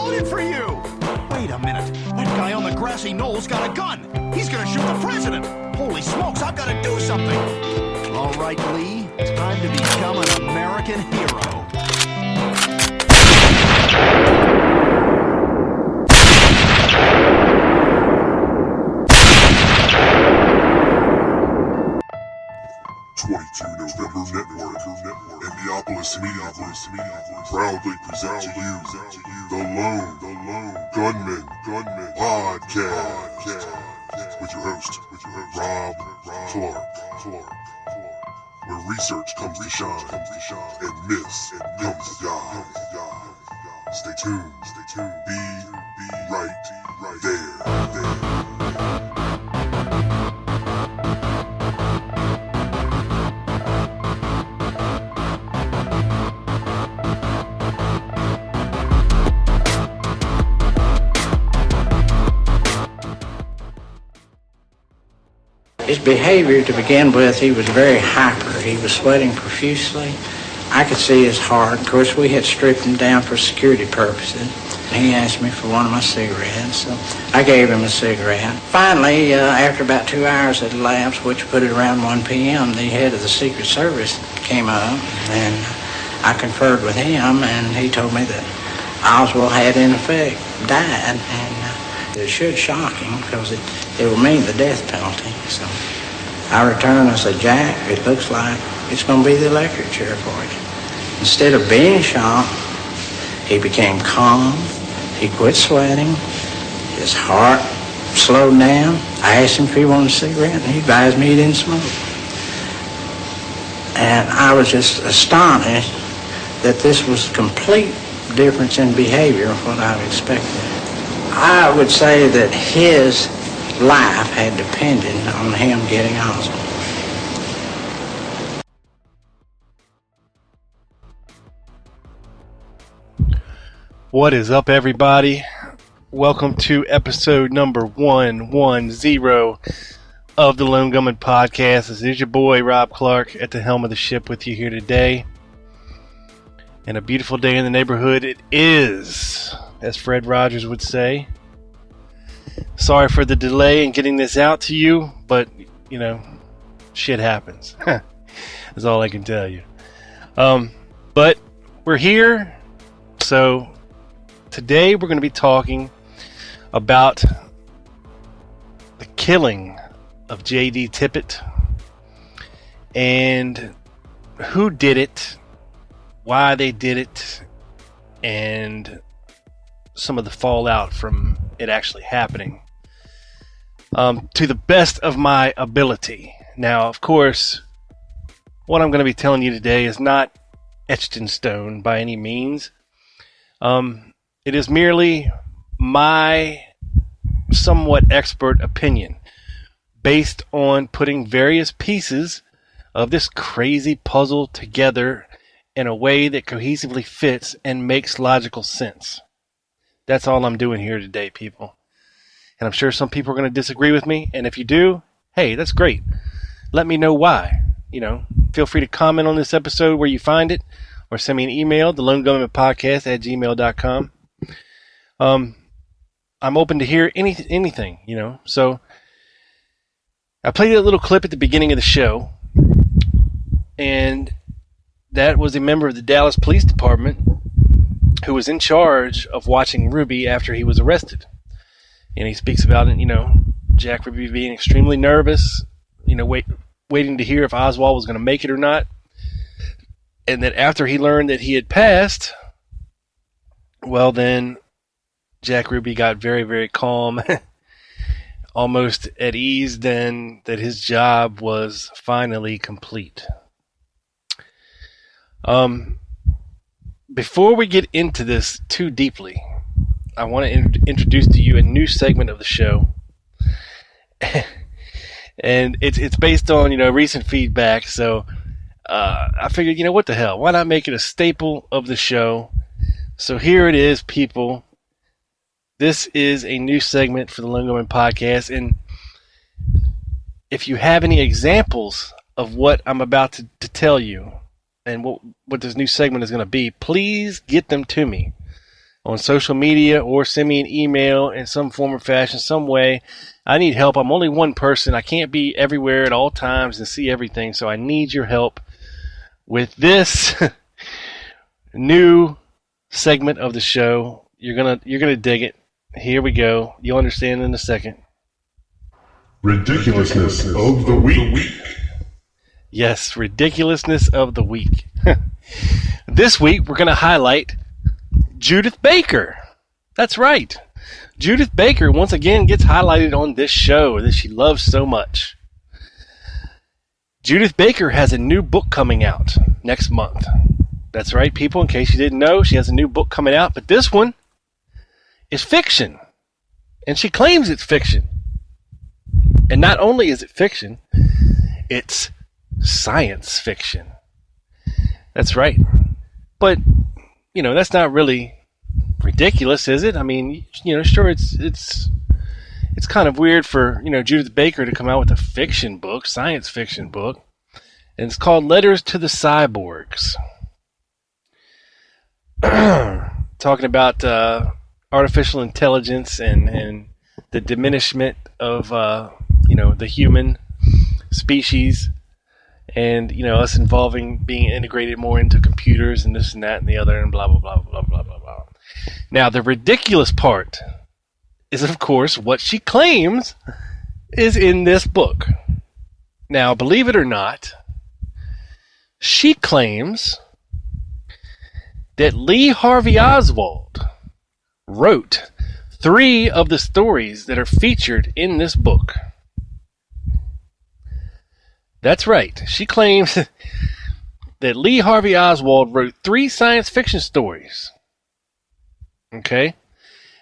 voted for you! Wait a minute. That guy on the grassy knoll's got a gun. He's gonna shoot the president. Holy smokes, I've gotta do something. All right, Lee. Time to become an American hero. November Network, Indianapolis Media proudly present to you the Lone Gunman Podcast with your host, Rob Clark, where research comes to shine and myths come to die. Stay tuned, be right there. His behavior to begin with, he was very hyper. He was sweating profusely. I could see his heart. Of course, we had stripped him down for security purposes. He asked me for one of my cigarettes, so I gave him a cigarette. Finally, after about 2 hours had elapsed, which put it around 1 p.m., the head of the Secret Service came up, and I conferred with him, and he told me that Oswald had, in effect, died, and it should shock him because it will mean the death penalty. So I returned and I said, Jack, it looks like it's going to be the electric chair for you. Instead of being shocked, he became calm. He quit sweating. His heart slowed down. I asked him if he wanted a cigarette, and he advised me he didn't smoke. And I was just astonished that this was a complete difference in behavior of what I've expected. I would say that his life had depended on him getting Oswald. What is up, everybody? Welcome to episode number 110 of the Lone Gunman Podcast. This is your boy, Rob Clark, at the helm of the ship with you here today. And a beautiful day in the neighborhood it is, as Fred Rogers would say. Sorry for the delay in getting this out to you, but, you know, shit happens. That's all I can tell you. But we're here, so today we're going to be talking about the killing of J.D. Tippit and who did it, why they did it, and some of the fallout from it actually happening, to the best of my ability. Now, of course, what I'm going to be telling you today is not etched in stone by any means. It is merely my somewhat expert opinion based on putting various pieces of this crazy puzzle together in a way that cohesively fits and makes logical sense. That's all I'm doing here today, people. And I'm sure some people are going to disagree with me. And if you do, hey, that's great. Let me know why. You know, feel free to comment on this episode where you find it, or send me an email, thelonegunmanpodcast@gmail.com. I'm open to hear anything, you know. So I played a little clip at the beginning of the show, and that was a member of the Dallas Police Department who was in charge of watching Ruby after he was arrested. And he speaks about it, you know, Jack Ruby being extremely nervous, you know, waiting to hear if Oswald was going to make it or not. And that after he learned that he had passed, well, then Jack Ruby got very, very calm, almost at ease then that his job was finally complete. Before we get into this too deeply, I want to introduce to you a new segment of the show. And it's based on, you know, recent feedback. So I figured, you know, what the hell? Why not make it a staple of the show? So here it is, people. This is a new segment for the Lone Gunman Podcast. And if you have any examples of what I'm about to tell you and what this new segment is going to be, please get them to me. on social media or send me an email in some form or fashion, some way. I need help. I'm only one person. I can't be everywhere at all times and see everything, so I need your help with this new segment of the show. You're gonna dig it. Here we go. You'll understand in a second. Ridiculousness of the week. Yes, ridiculousness of the week. This week we're gonna highlight Judith Baker. That's right. Judith Baker once again gets highlighted on this show that she loves so much. Judith Baker has a new book coming out next month. That's right, people. In case you didn't know, she has a new book coming out, but this one is fiction. And she claims it's fiction. And not only is it fiction, it's science fiction. That's right. But, that's not really ridiculous, is it? I mean, sure, it's kind of weird for, Judith Baker to come out with a fiction book, science fiction book. And it's called Letters to the Cyborgs. Talking about artificial intelligence and the diminishment of, the human species. And, us being integrated more into computers and this and that and the other and blah, blah, blah, blah, blah, blah, blah. Now, the ridiculous part is, of course, what she claims is in this book. Now, believe it or not, she claims that Lee Harvey Oswald wrote 3 of the stories that are featured in this book. That's right. She claims that Lee Harvey Oswald wrote 3 science fiction stories. Okay?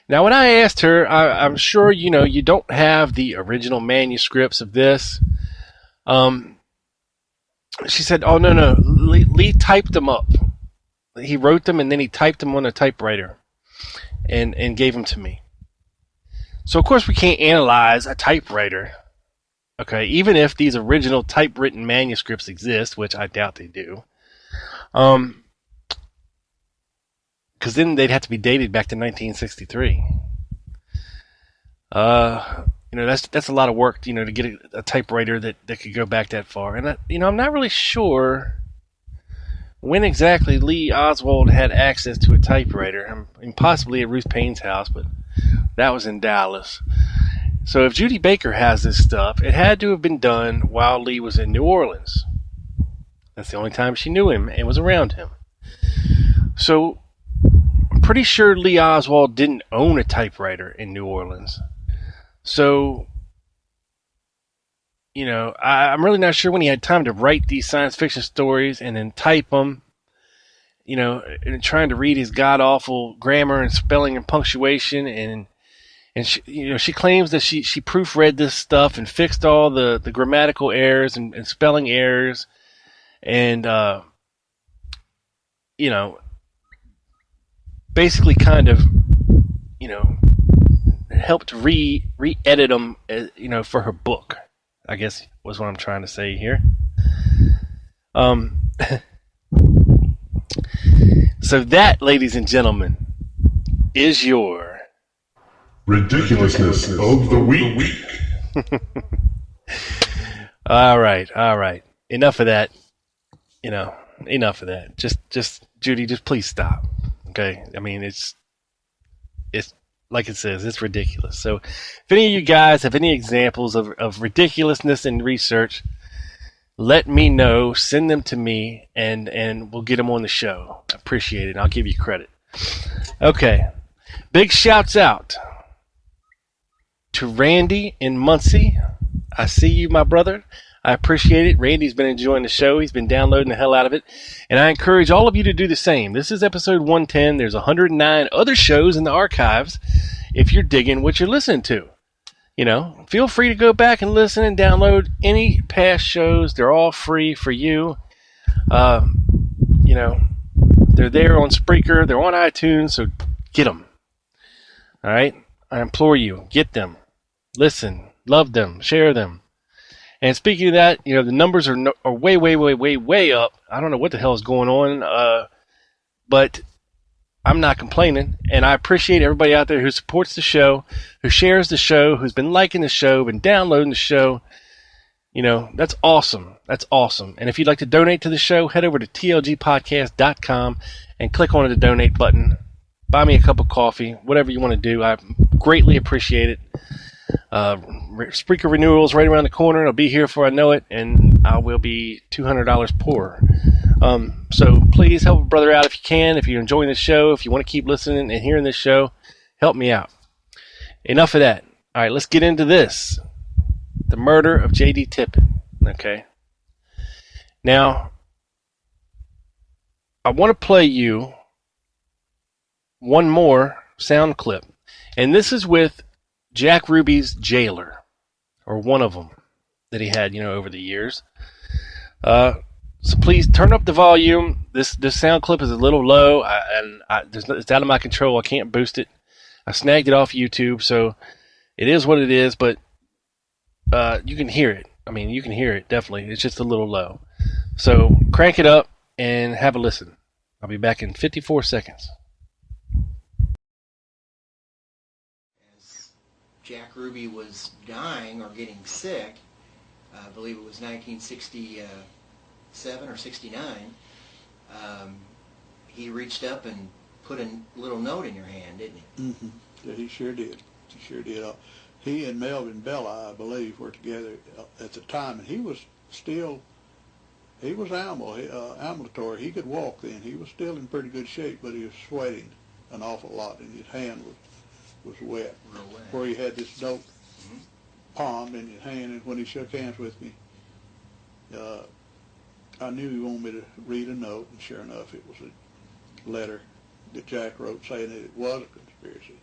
Now, when I asked her, I'm sure you don't have the original manuscripts of this. She said, oh, no. Lee typed them up. He wrote them and then he typed them on a typewriter and gave them to me. So, of course, we can't analyze a typewriter. Okay, even if these original typewritten manuscripts exist, which I doubt they do. Because then they'd have to be dated back to 1963. That's a lot of work, to get a typewriter that could go back that far. And I'm not really sure when exactly Lee Oswald had access to a typewriter. I mean, possibly at Ruth Payne's house, but that was in Dallas. So if Judy Baker has this stuff, it had to have been done while Lee was in New Orleans. That's the only time she knew him and was around him. So I'm pretty sure Lee Oswald didn't own a typewriter in New Orleans. So, I'm really not sure when he had time to write these science fiction stories and then type them, and trying to read his god-awful grammar and spelling and punctuation. And she claims that she proofread this stuff and fixed all the grammatical errors and spelling errors and, basically kind of, helped re-edit them, for her book, I guess was what I'm trying to say here. So that, ladies and gentlemen, is your Ridiculousness of the week. All right. Enough of that. Enough of that. Just Judy, just please stop. Okay? I mean, it's like it says, it's ridiculous. So if any of you guys have any examples of ridiculousness in research, let me know. Send them to me, and we'll get them on the show. I appreciate it. I'll give you credit. Okay. Big shouts out to Randy in Muncie. I see you, my brother. I appreciate it. Randy's been enjoying the show. He's been downloading the hell out of it. And I encourage all of you to do the same. This is episode 110. There's 109 other shows in the archives if you're digging what you're listening to. Feel free to go back and listen and download any past shows. They're all free for you. They're there on Spreaker. They're on iTunes, so get them. All right? I implore you, get them. Listen, love them, share them. And speaking of that, the numbers are way, way, way, way, way up. I don't know what the hell is going on, but I'm not complaining, and I appreciate everybody out there who supports the show, who shares the show, who's been liking the show, been downloading the show. You know, that's awesome. That's awesome. And if you'd like to donate to the show, head over to tlgpodcast.com and click on the donate button. Buy me a cup of coffee, whatever you want to do. I greatly appreciate it. Spreaker renewal is right around the corner. I'll be here before I know it, and I will be $200 poorer. So please help a brother out if you can. If you're enjoying the show, if you want to keep listening and hearing this show, help me out. Enough of that. All right, let's get into this. The murder of J.D. Tippit. Okay. Now, I want to play you one more sound clip. And this is with Jack Ruby's jailer, or one of them that he had, over the years. So please turn up the volume. This sound clip is a little low, it's out of my control. I can't boost it. I snagged it off YouTube, so it is what it is, but you can hear it. I mean, you can hear it, definitely. It's just a little low. So crank it up and have a listen. I'll be back in 54 seconds. As Jack Ruby was dying or getting sick, I believe it was 1967 or 69, he reached up and put a little note in your hand, didn't he? Mm-hmm. Yeah, he sure did. He sure did. He and Melvin Bella, I believe, were together at the time, and he was ambulatory. He could walk then. He was still in pretty good shape, but he was sweating an awful lot, and his hand was wet. Real wet. Where he had this note palmed in his hand, and when he shook hands with me, I knew he wanted me to read a note, and sure enough, it was a letter that Jack wrote saying that it was a conspiracy.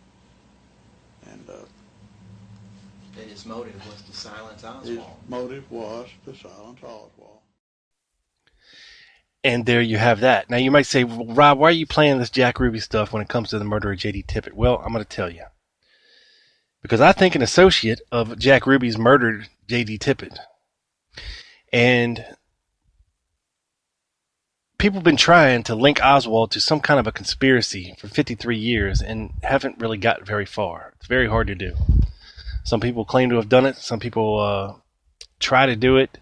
And that his motive was to silence Oswald. His motive was to silence Oswald. And there you have that. Now you might say, well, Rob, why are you playing this Jack Ruby stuff when it comes to the murder of J.D. Tippit? Well, I'm going to tell you. Because I think an associate of Jack Ruby's murdered J.D. Tippit. And people have been trying to link Oswald to some kind of a conspiracy for 53 years and haven't really got very far. It's very hard to do. Some people claim to have done it. Some people try to do it.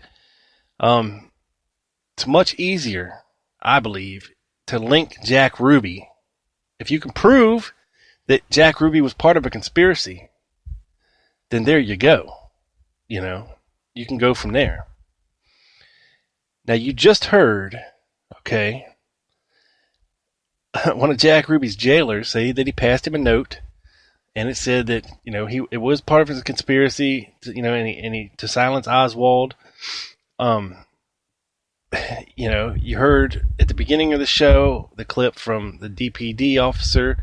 It's much easier, I believe, to link Jack Ruby. If you can prove that Jack Ruby was part of a conspiracy, then there you go. You can go from there. Now, you just heard, okay, one of Jack Ruby's jailers say that he passed him a note, and it said that, it was part of his conspiracy, to silence Oswald. You heard at the beginning of the show the clip from the DPD officer,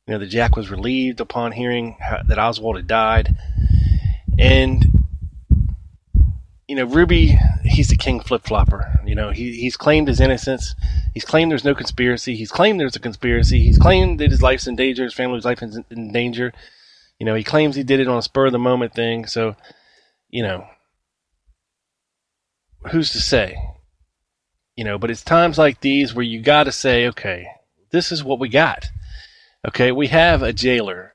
that Jack was relieved upon hearing that Oswald had died. And, Ruby, he's the king flip-flopper. He's claimed his innocence. He's claimed there's no conspiracy. He's claimed there's a conspiracy. He's claimed that his life's in danger, his family's life is in danger. He claims he did it on a spur-of-the-moment thing. So, who's to say? But it's times like these where you got to say, okay, this is what we got. Okay, we have a jailer,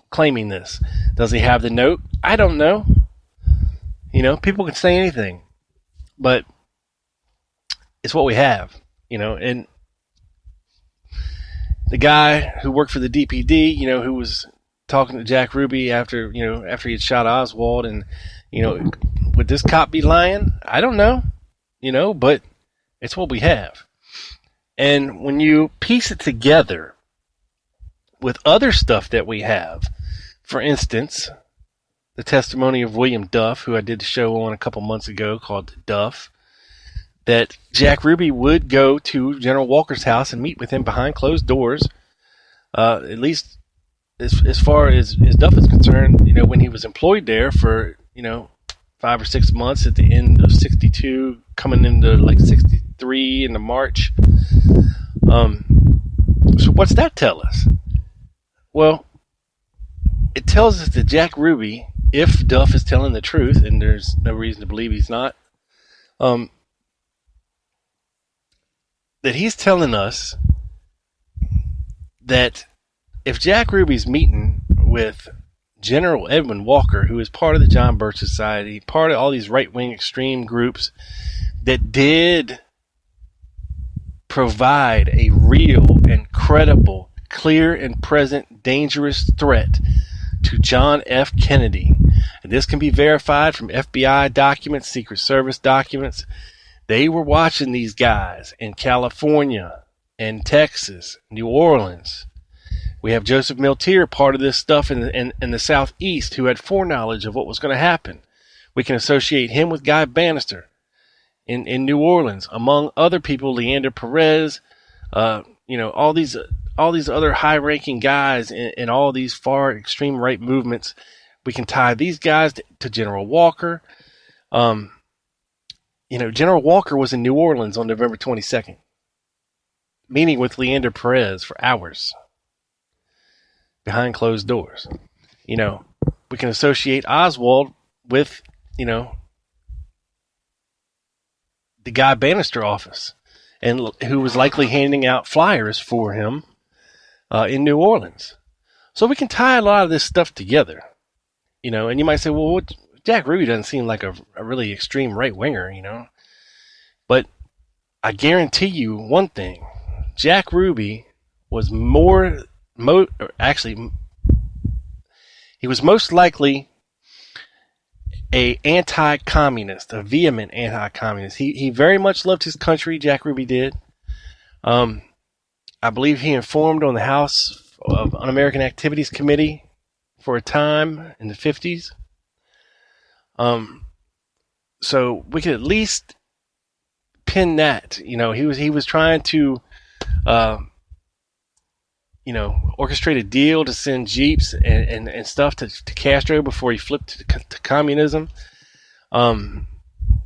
claiming this. Does he have the note? I don't know. People can say anything, but it's what we have, and the guy who worked for the DPD, who was talking to Jack Ruby after he had shot Oswald, and, would this cop be lying? I don't know, but it's what we have. And when you piece it together with other stuff that we have, for instance, the testimony of William Duff, who I did the show on a couple months ago called Duff, that Jack Ruby would go to General Walker's house and meet with him behind closed doors, at least as far as Duff is concerned, when he was employed there for, 5 or 6 months at the end of 62, coming into like 63 into March. So what's that tell us? Well, it tells us that Jack Ruby, if Duff is telling the truth, and there's no reason to believe he's not, that he's telling us that if Jack Ruby's meeting with General Edwin Walker, who is part of the John Birch Society, part of all these right-wing extreme groups that did provide a real and credible, clear and present dangerous threat to John F. Kennedy. And this can be verified from FBI documents, Secret Service documents. They were watching these guys in California and Texas, New Orleans. We have Joseph Miltier, part of this stuff in the Southeast, who had foreknowledge of what was going to happen. We can associate him with Guy Bannister in New Orleans, among other people, Leander Perez, all these other high-ranking guys in all these far extreme right movements. We can tie these guys to General Walker. General Walker was in New Orleans on November 22nd, meeting with Leander Perez for hours behind closed doors. We can associate Oswald with, the Guy Bannister office, and who was likely handing out flyers for him in New Orleans. So we can tie a lot of this stuff together, and you might say, well, Jack Ruby doesn't seem like a really extreme right-winger, But I guarantee you one thing. Jack Ruby was he was most likely a anti-communist, a vehement anti-communist. He very much loved his country, Jack Ruby did. I believe he informed on the House of Un-American Activities Committee for a time in the 50s. So we could at least pin that. He was trying to orchestrate a deal to send jeeps and stuff to Castro before he flipped to communism.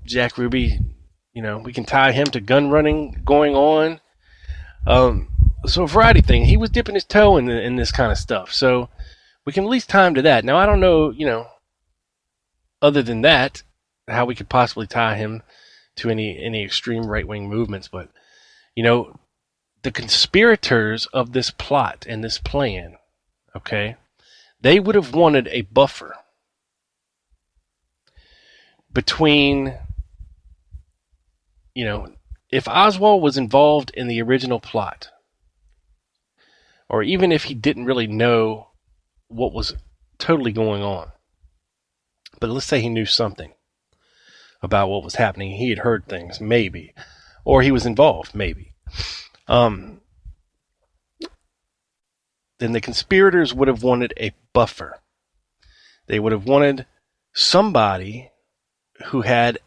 Jack Ruby, we can tie him to gun running going on. So a variety of things. He was dipping his toe in this kind of stuff. So we can at least tie him to that. Now, I don't know, other than that, how we could possibly tie him to any extreme right-wing movements. But, the conspirators of this plot and this plan, okay, they would have wanted a buffer between, if Oswald was involved in the original plot, or even if he didn't really know what was totally going on, but let's say he knew something about what was happening, he had heard things, maybe, or he was involved, maybe. Then the conspirators would have wanted a buffer. They would have wanted somebody who had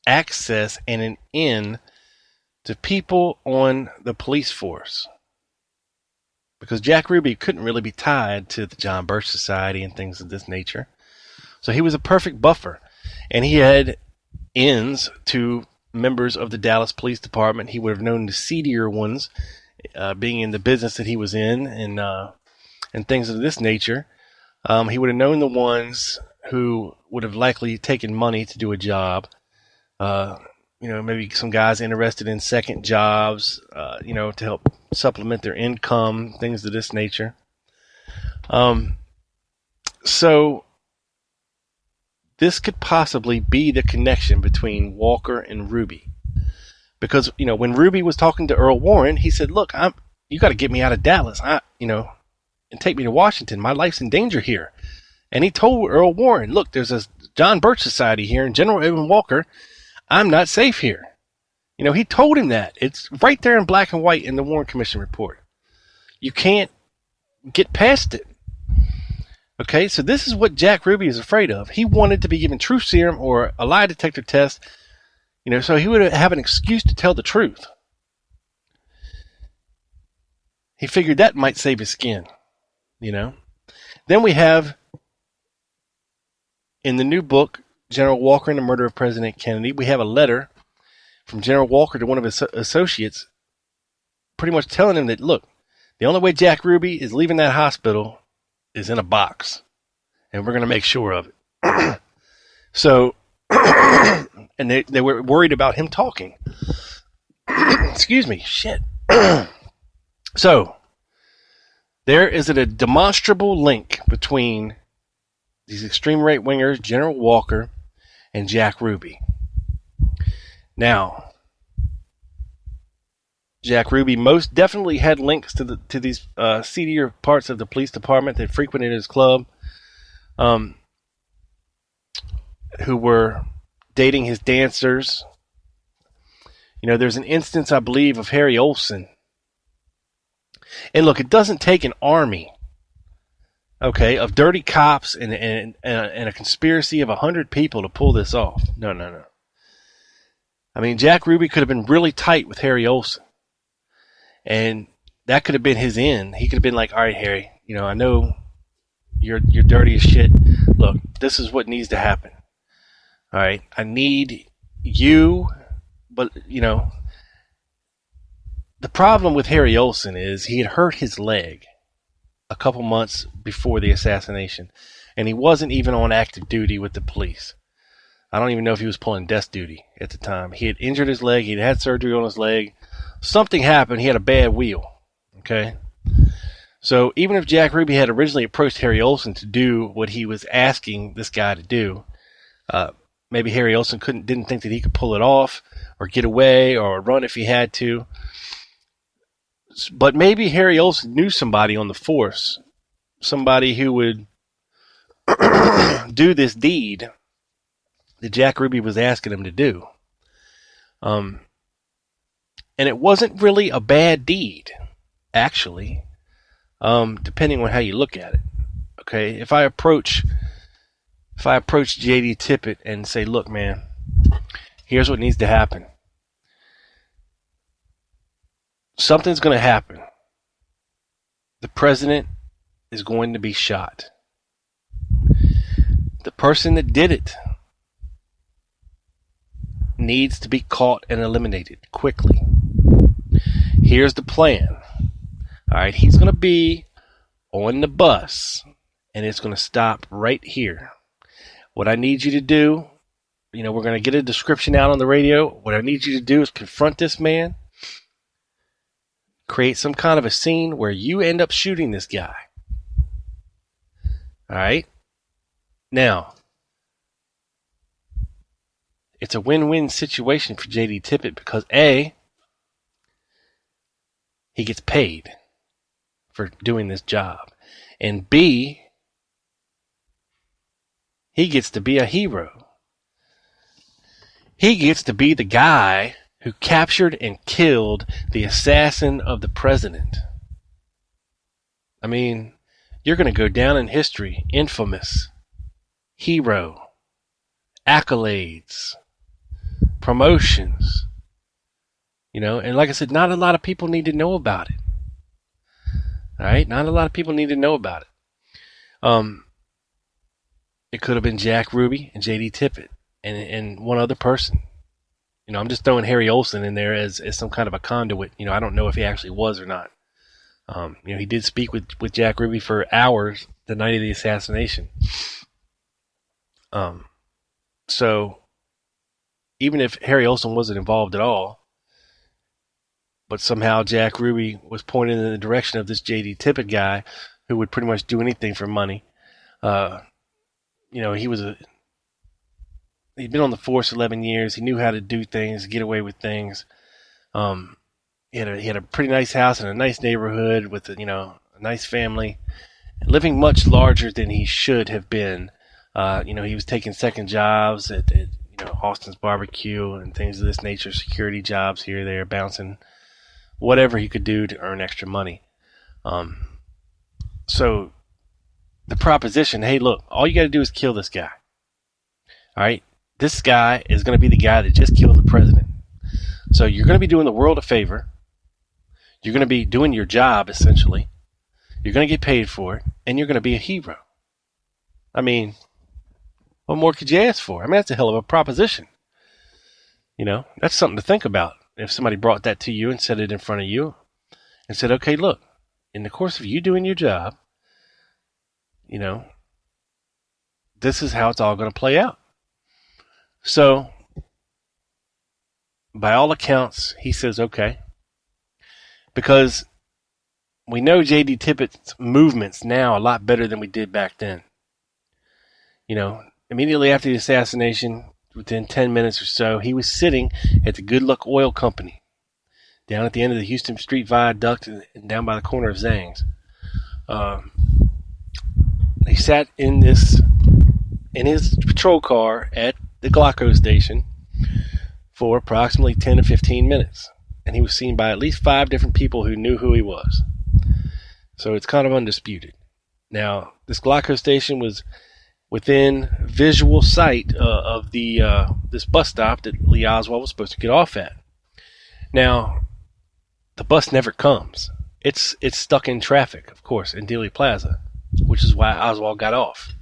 access and an in to people on the police force. Because Jack Ruby couldn't really be tied to the John Birch Society and things of this nature. So he was a perfect buffer. And he had ins to members of the Dallas Police Department. He would have known the seedier ones, being in the business that he was in, and things of this nature. He would have known the ones who would have likely taken money to do a job. Maybe some guys interested in second jobs, to help supplement their income, things of this nature. So this could possibly be the connection between Walker and Ruby. Because, when Ruby was talking to Earl Warren, he said, look, you got to get me out of Dallas, and take me to Washington. My life's in danger here. And he told Earl Warren, look, there's a John Birch Society here and General Edwin Walker. I'm not safe here. He told him that. It's right there in black and white in the Warren Commission report. You can't get past it. Okay, so this is what Jack Ruby is afraid of. He wanted to be given truth serum or a lie detector test, so he would have an excuse to tell the truth. He figured that might save his skin, Then we have, in the new book, General Walker and the Murder of President Kennedy, we have a letter from General Walker to one of his associates pretty much telling him that, look, the only way Jack Ruby is leaving that hospital is in a box, and we're going to make sure of it. So, and they were worried about him talking. Excuse me, shit. So, There is a demonstrable link between these extreme right-wingers, General Walker and Jack Ruby. Now, Jack Ruby most definitely had links to these seedier parts of the police department that frequented his club, who were dating his dancers. You know, there's an instance, I believe, of Harry Olsen. And look, it doesn't take an army, okay, of dirty cops and a conspiracy of 100 people to pull this off. No. I mean, Jack Ruby could have been really tight with Harry Olsen. And that could have been his end. He could have been like, all right, Harry, you know, I know you're dirty as shit. Look, this is what needs to happen. All right, I need you, but, you know, the problem with Harry Olsen is he had hurt his leg a couple months before the assassination, and he wasn't even on active duty with the police. I don't even know if he was pulling desk duty at the time. He had injured his leg. He'd had surgery on his leg. Something happened. He had a bad wheel. Okay? So even if Jack Ruby had originally approached Harry Olsen to do what he was asking this guy to do, maybe Harry Olsen didn't think that he could pull it off or get away or run if he had to. But maybe Harry Olsen knew somebody on the force, somebody who would do this deed that Jack Ruby was asking him to do. And it wasn't really a bad deed, actually, depending on how you look at it. Okay, if I approach JD Tippit and say, look, man, here's what needs to happen. Something's going to happen. The president is going to be shot. The person that did it needs to be caught and eliminated quickly. Here's the plan. All right, he's going to be on the bus, and it's going to stop right here. What I need you to do, you know, we're going to get a description out on the radio. What I need you to do is confront this man, create some kind of a scene where you end up shooting this guy. All right? Now, it's a win-win situation for JD Tippit because A, he gets paid for doing this job. And B, he gets to be a hero. He gets to be the guy who captured and killed the assassin of the president. I mean, you're going to go down in history, infamous, hero, accolades, promotions. You know, and like I said, not a lot of people need to know about it. All right? Not a lot of people need to know about it. It could have been Jack Ruby and JD Tippit and one other person. You know, I'm just throwing Harry Olsen in there as some kind of a conduit. You know, I don't know if he actually was or not. You know, he did speak with Jack Ruby for hours the night of the assassination. So even if Harry Olsen wasn't involved at all, but somehow Jack Ruby was pointed in the direction of this JD Tippit guy who would pretty much do anything for money. You know, he'd been on the force 11 years. He knew how to do things, get away with things. He had a pretty nice house in a nice neighborhood with a nice family, living much larger than he should have been. You know, he was taking second jobs at Austin's Barbecue and things of this nature, security jobs here, there, bouncing whatever he could do to earn extra money. So the proposition, hey, look, all you got to do is kill this guy. All right? This guy is going to be the guy that just killed the president. So you're going to be doing the world a favor. You're going to be doing your job, essentially. You're going to get paid for it, and you're going to be a hero. I mean, what more could you ask for? I mean, that's a hell of a proposition. You know, that's something to think about. If somebody brought that to you and set it in front of you and said, okay, look, in the course of you doing your job, you know, this is how it's all going to play out. So, by all accounts, he says, okay. Because we know J.D. Tippett's movements now a lot better than we did back then. Immediately after the assassination, within 10 minutes or so, he was sitting at the Good Luck Oil Company down at the end of the Houston Street Viaduct and down by the corner of Zang's. He sat in his patrol car at the Glocko station for approximately 10 to 15 minutes. And he was seen by at least 5 different people who knew who he was. So it's kind of undisputed. Now, this Glocko station was within visual sight of this bus stop that Lee Oswald was supposed to get off at. Now, the bus never comes. It's stuck in traffic, of course, in Dealey Plaza, which is why Oswald got off.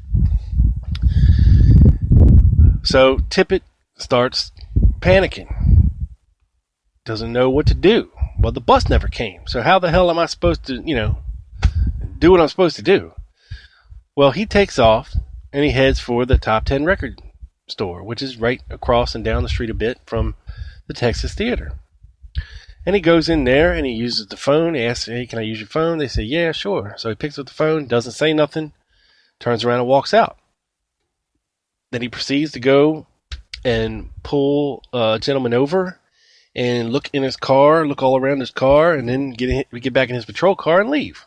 So Tippit starts panicking. Doesn't know what to do. Well, the bus never came. So how the hell am I supposed to, do what I'm supposed to do? Well, he takes off and he heads for the Top 10 record store, which is right across and down the street a bit from the Texas Theater. And he goes in there and he uses the phone. He asks, hey, can I use your phone? They say, yeah, sure. So he picks up the phone, doesn't say nothing, turns around and walks out. Then he proceeds to go and pull a gentleman over and look in his car, look all around his car, and then get back in his patrol car and leave.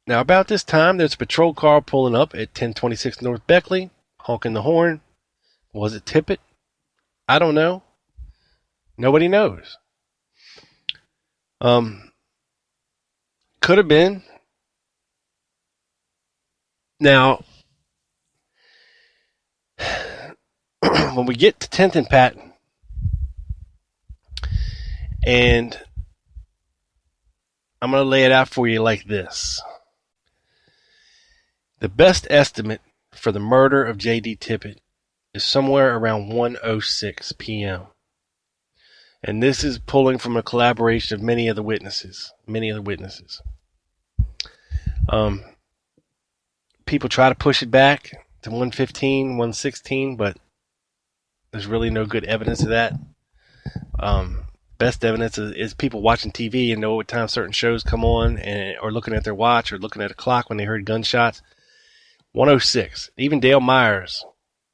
Now, about this time, there's a patrol car pulling up at 1026 North Beckley, honking the horn. Was it Tippit? I don't know. Nobody knows. Could have been. Now, when we get to 10th and Patton, and I'm going to lay it out for you like this. The best estimate for the murder of J.D. Tippit is somewhere around 1:06 p.m. And this is pulling from a collaboration of many other witnesses. People try to push it back to 1:15, 1:16, but there's really no good evidence of that. Best evidence is people watching TV and know what time certain shows come on, or looking at their watch or looking at a clock when they heard gunshots. 1:06. Even Dale Myers,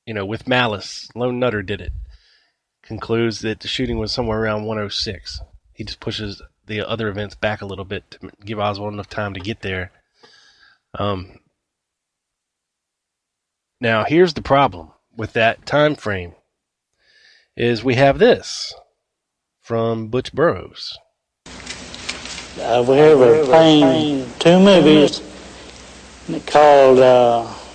with malice, Lone Nutter did it, concludes that the shooting was somewhere around 1:06. He just pushes the other events back a little bit to give Oswald enough time to get there. Now, here's the problem with that time frame, is we have this from Butch Burroughs. We were playing 2 movies called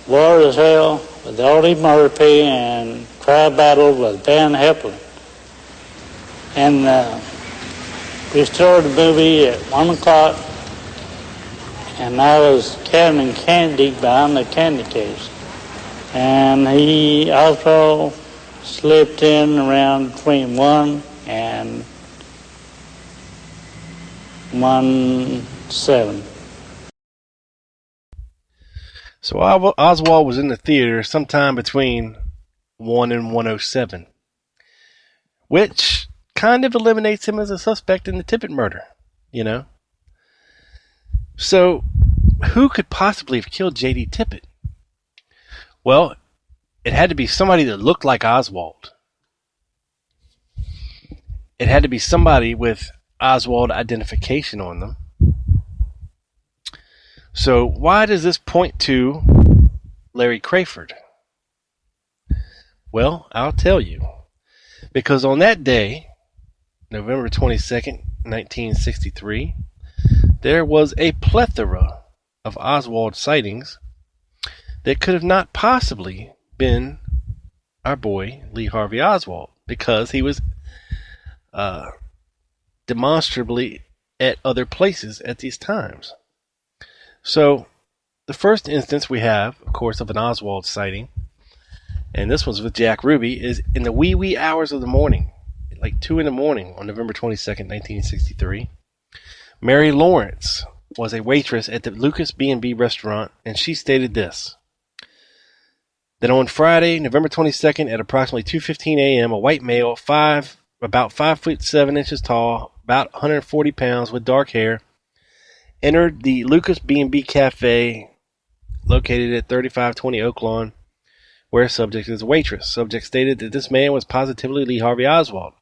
War is Hell with Audie Murphy and Cry Battle with Ben Hepler. And we started the movie at 1 o'clock, and I was counting candy behind the candy case. And he also slipped in around between 1 and 1:07. So Oswald was in the theater sometime between 1 and 1:07, which kind of eliminates him as a suspect in the Tippit murder, So, who could possibly have killed J.D. Tippit? Well, it had to be somebody that looked like Oswald. It had to be somebody with Oswald identification on them. So why does this point to Larry Crayford? Well, I'll tell you. Because on that day, November 22nd, 1963, there was a plethora of Oswald sightings that could have not possibly been our boy Lee Harvey Oswald, because he was demonstrably at other places at these times. So, the first instance we have, of course, of an Oswald sighting, and this one's with Jack Ruby, is in the wee hours of the morning, like 2 in the morning on November 22nd, 1963. Mary Lawrence was a waitress at the Lucas B&B restaurant, and she stated this: that on Friday, November 22nd, at approximately 2:15 a.m., a white male, 5 about 5'7" tall, about 140 pounds, with dark hair, entered the Lucas B&B Cafe located at 3520 Oak Lawn, where subject is a waitress. Subject stated that this man was positively Lee Harvey Oswald.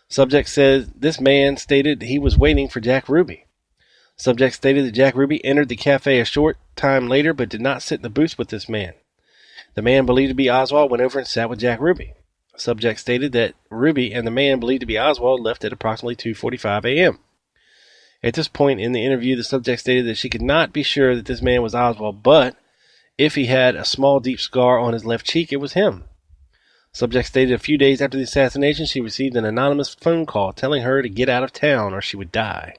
Subject says this man stated he was waiting for Jack Ruby. Subject stated that Jack Ruby entered the cafe a short time later but did not sit in the booth with this man. The man believed to be Oswald went over and sat with Jack Ruby. Subject stated that Ruby and the man believed to be Oswald left at approximately 2:45 a.m. At this point in the interview, the subject stated that she could not be sure that this man was Oswald, but if he had a small deep scar on his left cheek, it was him. Subject stated a few days after the assassination, she received an anonymous phone call telling her to get out of town or she would die.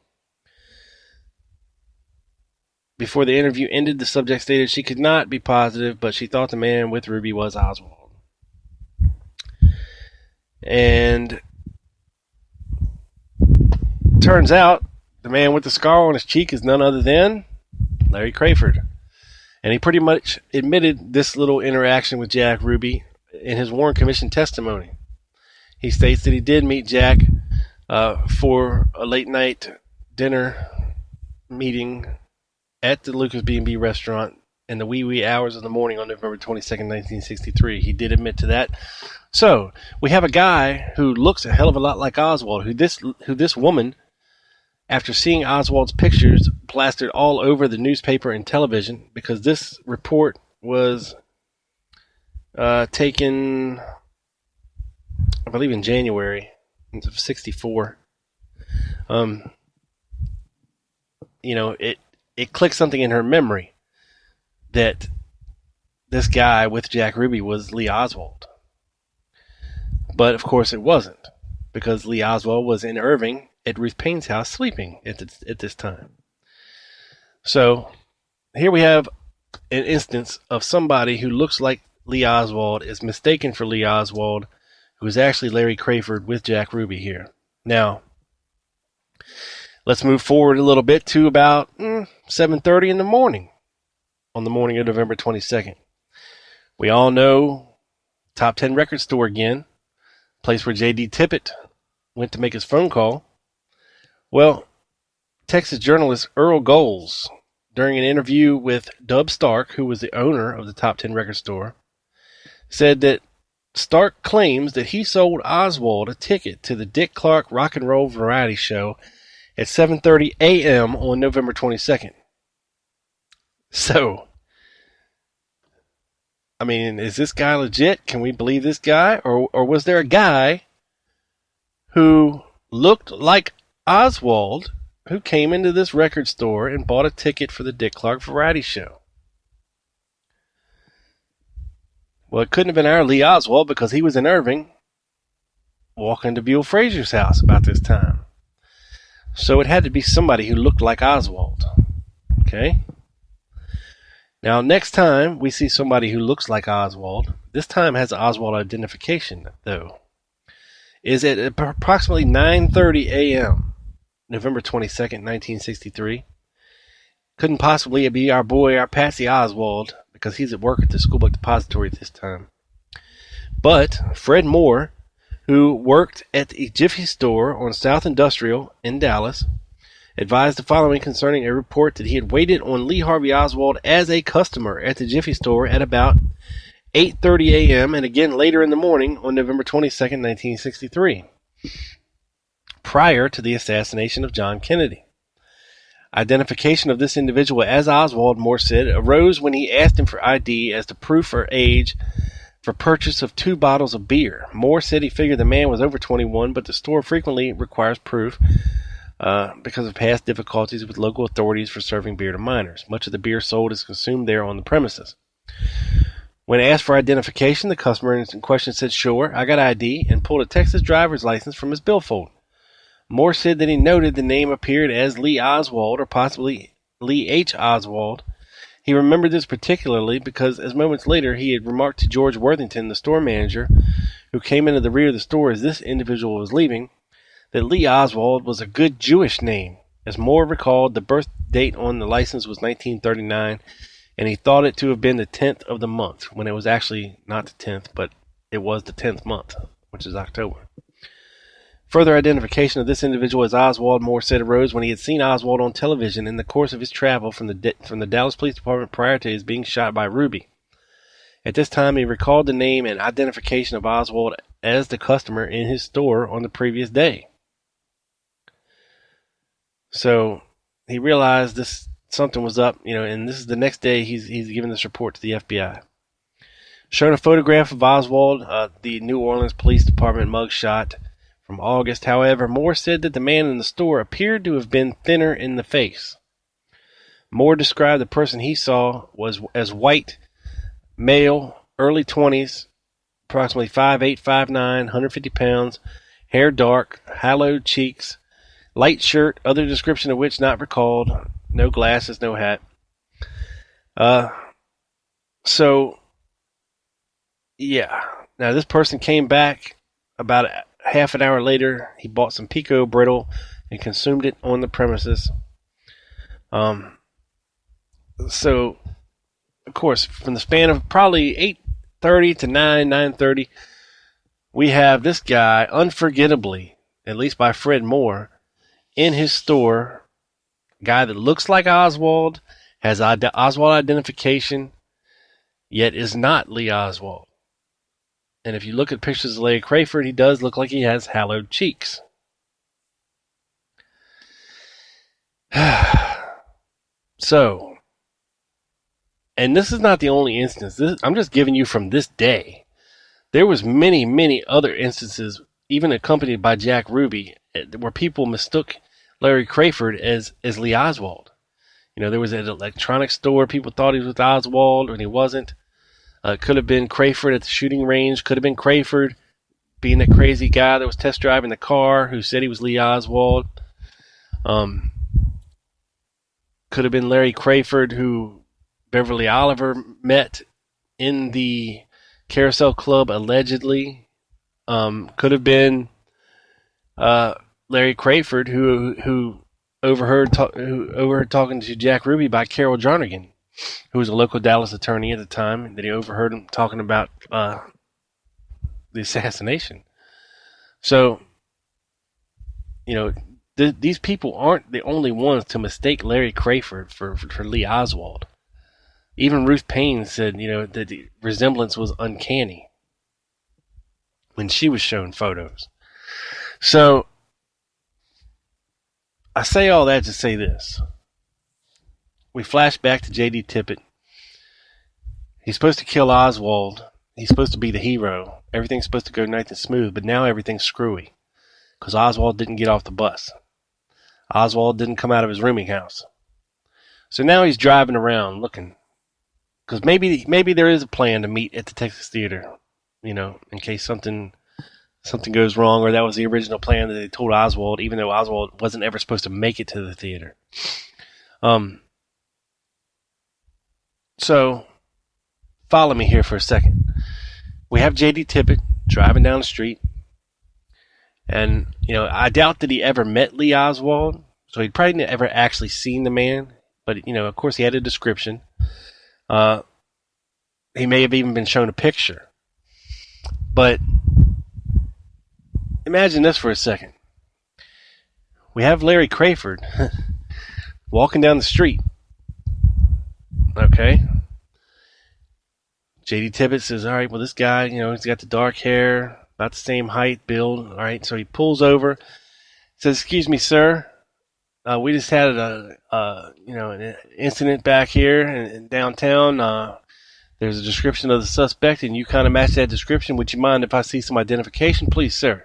Before the interview ended, the subject stated she could not be positive, but she thought the man with Ruby was Oswald. And turns out the man with the scar on his cheek is none other than Larry Crayford. And he pretty much admitted this little interaction with Jack Ruby in his Warren Commission testimony. He states that he did meet Jack for a late night dinner meeting at the Lucas B&B restaurant in the wee hours of the morning on November 22nd, 1963. He did admit to that. So, we have a guy who looks a hell of a lot like Oswald, who this woman, after seeing Oswald's pictures plastered all over the newspaper and television, because this report was taken, I believe, in January of 64. It clicked something in her memory that this guy with Jack Ruby was Lee Oswald. But, of course, it wasn't, because Lee Oswald was in Irving at Ruth Payne's house sleeping at this time. So, here we have an instance of somebody who looks like Lee Oswald is mistaken for Lee Oswald, who is actually Larry Crayford with Jack Ruby here. Now, let's move forward a little bit to about 7:30 in the morning, on the morning of November 22nd. We all know Top 10 Record Store again, place where J.D. Tippit went to make his phone call. Well, Texas journalist Earl Goals, during an interview with Dub Stark, who was the owner of the Top 10 Record Store, said that Stark claims that he sold Oswald a ticket to the Dick Clark Rock and Roll Variety Show at 7:30 a.m. on November 22nd. So, I mean, is this guy legit? Can we believe this guy? Or was there a guy who looked like Oswald who came into this record store and bought a ticket for the Dick Clark Variety Show? Well, it couldn't have been our Lee Oswald, because he was in Irving walking to Buell Frazier's house about this time. So it had to be somebody who looked like Oswald. Okay? Now, next time we see somebody who looks like Oswald, this time has Oswald identification, though, is at approximately 9:30 a.m., November 22nd, 1963. Couldn't possibly be our Patsy Oswald, because he's at work at the school book depository at this time. But Fred Moore, who worked at the Jiffy store on South Industrial in Dallas, advised the following concerning a report that he had waited on Lee Harvey Oswald as a customer at the Jiffy store at about 8:30 a.m. and again later in the morning on November 22nd, 1963, prior to the assassination of John Kennedy. Identification of this individual as Oswald, Moore said, arose when he asked him for ID as to proof or age for purchase of 2 bottles of beer. Moore said he figured the man was over 21, but the store frequently requires proof because of past difficulties with local authorities for serving beer to minors. Much of the beer sold is consumed there on the premises. When asked for identification, the customer in question said, "Sure, I got ID," and pulled a Texas driver's license from his billfold. Moore said that he noted the name appeared as Lee Oswald, or possibly Lee H. Oswald. He remembered this particularly because, as moments later, he had remarked to George Worthington, the store manager, who came into the rear of the store as this individual was leaving, that Lee Oswald was a good Jewish name. As Moore recalled, the birth date on the license was 1939, and he thought it to have been the 10th of the month, when it was actually not the 10th, but it was the 10th month, which is October. Further identification of this individual as Oswald, Moore said, arose when he had seen Oswald on television in the course of his travel from the Dallas Police Department prior to his being shot by Ruby. At this time, he recalled the name and identification of Oswald as the customer in his store on the previous day. So he realized something was up, and this is the next day he's giving this report to the FBI. Shown a photograph of Oswald, the New Orleans Police Department mugshot from August. However, Moore said that the man in the store appeared to have been thinner in the face. Moore described the person he saw as white, male, early 20s, approximately 5'8", 5'9", 150 pounds, hair dark, hollowed cheeks, light shirt, other description of which not recalled, no glasses, no hat. So, yeah. Now, this person came back about half an hour later. He bought some Pico brittle and consumed it on the premises. So, of course, from the span of probably 8:30 to 9:30, we have this guy, unforgettably, at least by Fred Moore, in his store, a guy that looks like Oswald, has Oswald identification, yet is not Lee Oswald. And if you look at pictures of Larry Crayford, he does look like he has hollowed cheeks. So, and this is not the only instance. I'm just giving you from this day. There was many, many other instances, even accompanied by Jack Ruby, where people mistook Larry Crayford as Lee Oswald. There was an electronics store. People thought he was with Oswald, and he wasn't. Could have been Crayford at the shooting range. Could have been Crayford being that crazy guy that was test driving the car who said he was Lee Oswald. Could have been Larry Crayford who Beverly Oliver met in the Carousel Club allegedly. Could have been Larry Crayford who overheard talking to Jack Ruby by Carol Jarnigan, who was a local Dallas attorney at the time, that he overheard him talking about the assassination. So, these people aren't the only ones to mistake Larry Crayford for Lee Oswald. Even Ruth Payne said, that the resemblance was uncanny when she was shown photos. So, I say all that to say this. We flash back to J.D. Tippit. He's supposed to kill Oswald. He's supposed to be the hero. Everything's supposed to go nice and smooth, but now everything's screwy because Oswald didn't get off the bus. Oswald didn't come out of his rooming house. So now he's driving around looking, because maybe there is a plan to meet at the Texas Theater, in case something goes wrong, or that was the original plan that they told Oswald, even though Oswald wasn't ever supposed to make it to the theater. So, follow me here for a second. We have J.D. Tippit driving down the street. And, I doubt that he ever met Lee Oswald. So he'd probably never actually seen the man. But, of course he had a description. He may have even been shown a picture. But, imagine this for a second. We have Larry Crayford walking down the street. Okay. J.D. Tippit says, all right, well, this guy, he's got the dark hair, about the same height, build. All right, so he pulls over, says, excuse me, sir. We just had an incident back here in downtown. There's a description of the suspect, and you kind of match that description. Would you mind if I see some identification, please, sir?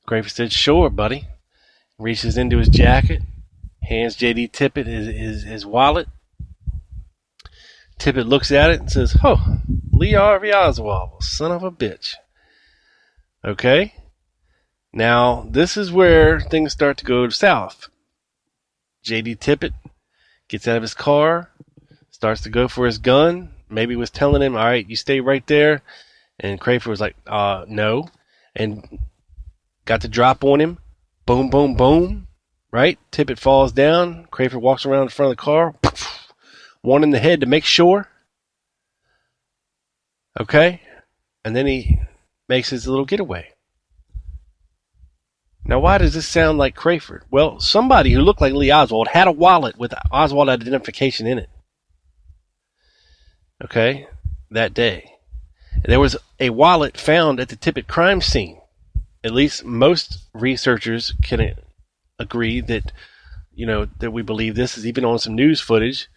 Crayford said, sure, buddy. Reaches into his jacket, hands J.D. Tippit his wallet. Tippit looks at it and says, oh, Lee Harvey Oswald, son of a bitch. Okay. Now, this is where things start to go south. J.D. Tippit gets out of his car, starts to go for his gun. Maybe was telling him, all right, you stay right there. And Crayford was like, no. And got the drop on him. Boom, boom, boom. Right? Tippit falls down. Crayford walks around in front of the car. One in the head to make sure. Okay? And then he makes his little getaway. Now, why does this sound like Crayford? Well, somebody who looked like Lee Oswald had a wallet with Oswald identification in it. Okay, that day. There was a wallet found at the Tippit crime scene. At least most researchers can agree that, that we believe this is even on some news footage.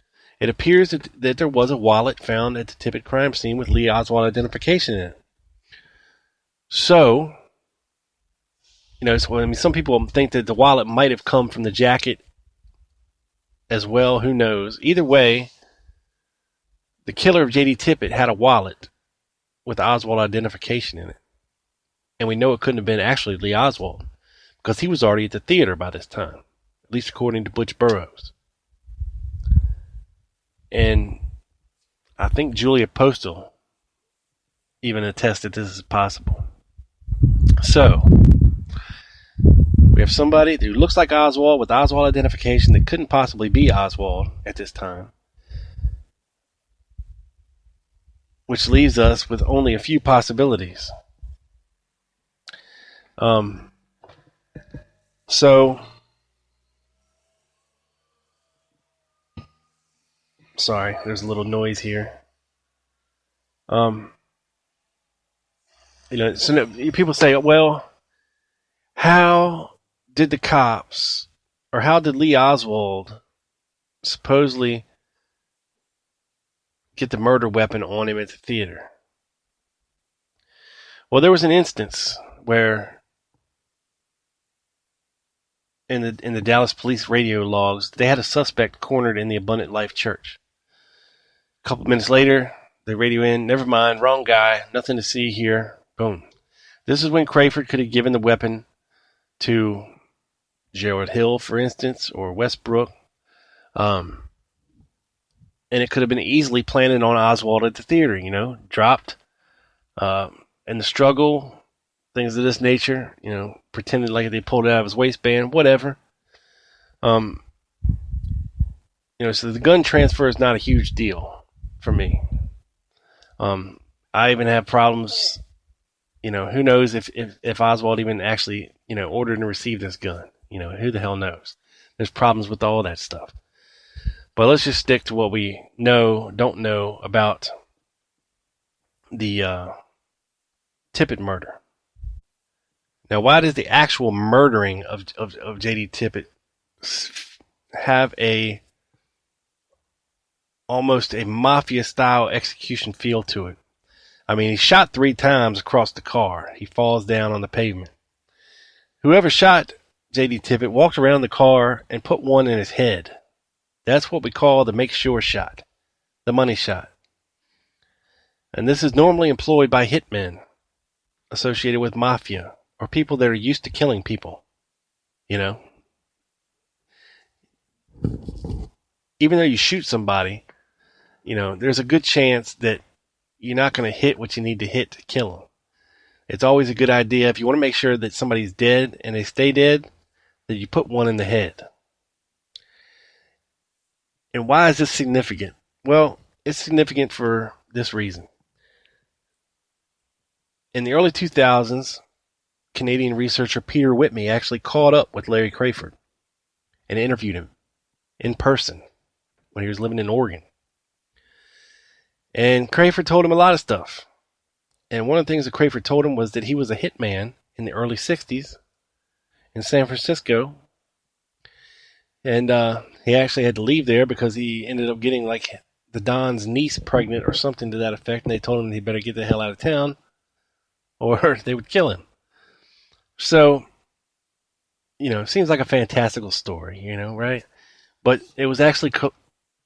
It appears that there was a wallet found at the Tippit crime scene with Lee Oswald identification in it. So, some people think that the wallet might have come from the jacket as well. Who knows? Either way, the killer of J.D. Tippit had a wallet with Oswald identification in it. And we know it couldn't have been actually Lee Oswald because he was already at the theater by this time, at least according to Butch Burroughs. And I think Julia Postal even attested this is possible. So, we have somebody who looks like Oswald with Oswald identification that couldn't possibly be Oswald at this time, which leaves us with only a few possibilities. Sorry, there's a little noise here. So people say, well, how did the cops, or how did Lee Oswald supposedly get the murder weapon on him at the theater? Well, there was an instance where in the Dallas police radio logs, they had a suspect cornered in the Abundant Life Church. A couple minutes later, they radio in, never mind, wrong guy, nothing to see here. Boom. This is when Crayford could have given the weapon to Gerald Hill, for instance, or Westbrook. And it could have been easily planted on Oswald at the theater, dropped in the struggle, things of this nature, pretended like they pulled it out of his waistband, whatever. So the gun transfer is not a huge deal for me. I even have problems, who knows if Oswald even actually, ordered and received this gun. Who the hell knows? There's problems with all that stuff. But let's just stick to what we don't know about the Tippit murder. Now, why does the actual murdering of J.D. Tippit have almost a mafia-style execution feel to it? I mean, he's shot 3 times across the car. He falls down on the pavement. Whoever shot J.D. Tippit walked around the car and put one in his head. That's what we call the make sure shot, the money shot. And this is normally employed by hitmen associated with mafia or people that are used to killing people. Even though you shoot somebody, there's a good chance that you're not going to hit what you need to hit to kill them. It's always a good idea, if you want to make sure that somebody's dead and they stay dead, that you put one in the head. And why is this significant? Well, it's significant for this reason. In the early 2000s, Canadian researcher Peter Whitney actually caught up with Larry Crayford and interviewed him in person when he was living in Oregon. And Crayford told him a lot of stuff. And one of the things that Crayford told him was that he was a hitman in the early 60s in San Francisco. And he actually had to leave there because he ended up getting like the Don's niece pregnant or something to that effect. And they told him he better get the hell out of town or they would kill him. So, it seems like a fantastical story, right? But it was actually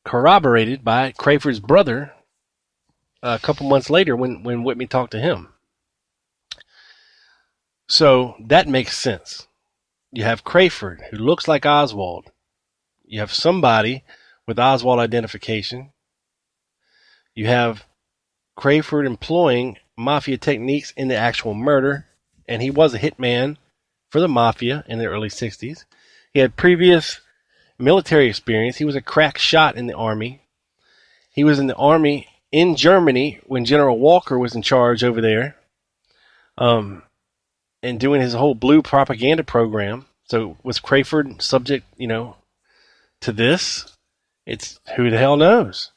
corroborated by Crayford's brother a couple months later when Whitney talked to him. So that makes sense. You have Crayford, who looks like Oswald. You have somebody with Oswald identification. You have Crayford employing mafia techniques in the actual murder, and he was a hitman for the mafia in the early 60s. He had previous military experience. He was a crack shot in the army. He was in the army in Germany when General Walker was in charge over there. and doing his whole blue propaganda program. So was Crayford subject, to this? It's who the hell knows?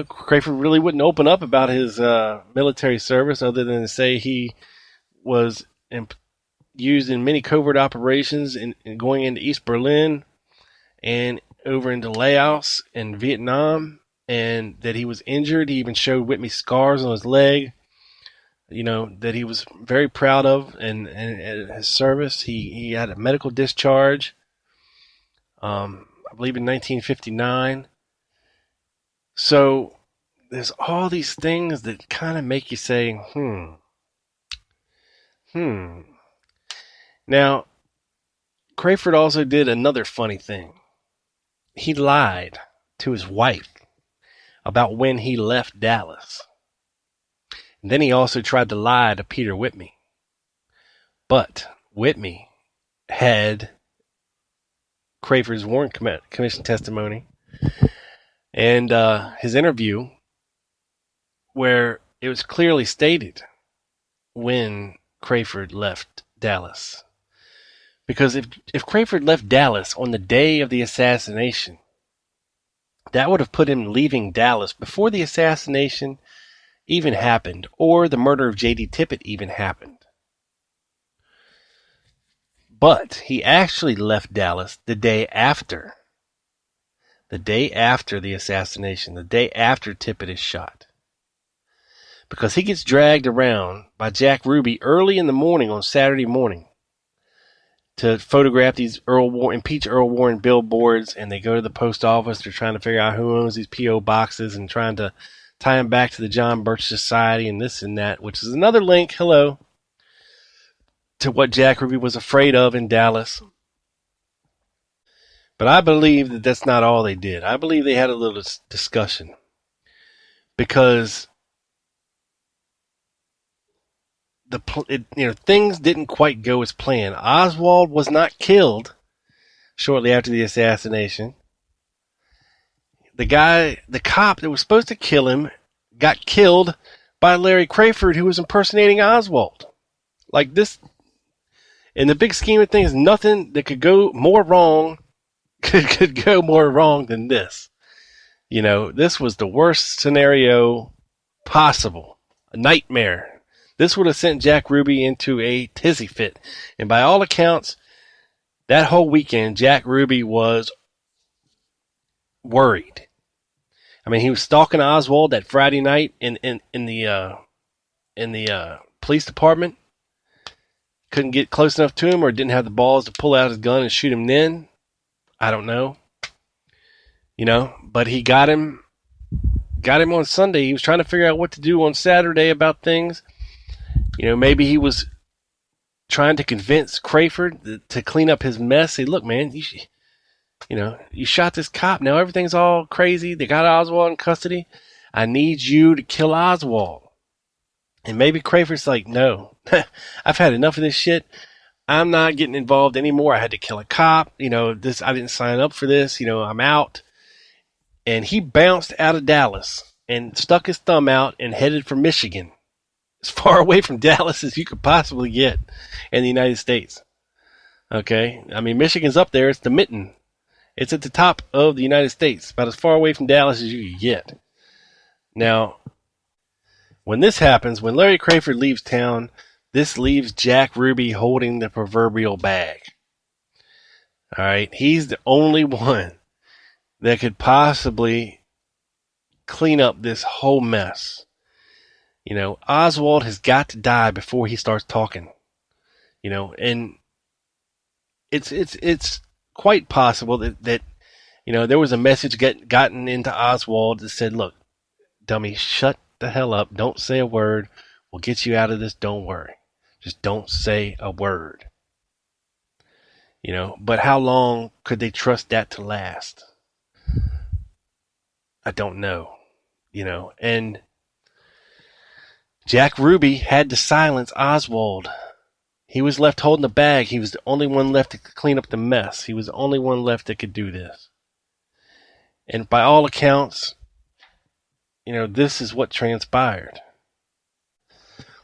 Crayford really wouldn't open up about his military service other than to say he was used in many covert operations in going into East Berlin and over into Laos and Vietnam, and that he was injured. He even showed Whitney scars on his leg, that he was very proud of and his service. He had a medical discharge, I believe in 1959. So there's all these things that kind of make you say, Now, Crayford also did another funny thing. He lied to his wife about when he left Dallas. And then he also tried to lie to Peter Whitney. But Whitney had Crayford's Warren Commission testimony and his interview, where it was clearly stated when Crayford left Dallas. Because if Crayford left Dallas on the day of the assassination, that would have put him leaving Dallas before the assassination even happened, or the murder of J.D. Tippit even happened. But he actually left Dallas the day after the assassination, the day after Tippit is shot. Because he gets dragged around by Jack Ruby early in the morning on Saturday morning to photograph these impeach Earl Warren billboards, and they go to the post office. They're trying to figure out who owns these P.O. boxes and trying to tie them back to the John Birch Society and this and that, which is another link, to what Jack Ruby was afraid of in Dallas. But I believe that that's not all they did. I believe they had a little discussion, because things didn't quite go as planned. Oswald was not killed shortly after the assassination. The cop that was supposed to kill him, got killed by Larry Crayford, who was impersonating Oswald. Like this, in the big scheme of things, nothing that could go more wrong could go more wrong than this. This was the worst scenario possible. A nightmare. This would have sent Jack Ruby into a tizzy fit. And by all accounts, that whole weekend, Jack Ruby was worried. I mean, he was stalking Oswald that Friday night in the police department. Couldn't get close enough to him, or didn't have the balls to pull out his gun and shoot him then. I don't know. But he got him on Sunday. He was trying to figure out what to do on Saturday about things. Maybe he was trying to convince Crayford to clean up his mess. Say, look, man, you shot this cop. Now everything's all crazy. They got Oswald in custody. I need you to kill Oswald. And maybe Crayford's like, no, I've had enough of this shit. I'm not getting involved anymore. I had to kill a cop. I didn't sign up for this. I'm out. And he bounced out of Dallas and stuck his thumb out and headed for Michigan. As far away from Dallas as you could possibly get in the United States. Okay? I mean, Michigan's up there. It's the mitten. It's at the top of the United States. About as far away from Dallas as you could get. Now, when this happens, when Larry Crayford leaves town, this leaves Jack Ruby holding the proverbial bag. All right? He's the only one that could possibly clean up this whole mess. Oswald has got to die before he starts talking. And it's quite possible that there was a message gotten into Oswald that said, look, dummy, shut the hell up. Don't say a word. We'll get you out of this. Don't worry. Just don't say a word. But how long could they trust that to last? I don't know. And Jack Ruby had to silence Oswald. He was left holding the bag. He was the only one left to clean up the mess. He was the only one left that could do this. And by all accounts, this is what transpired.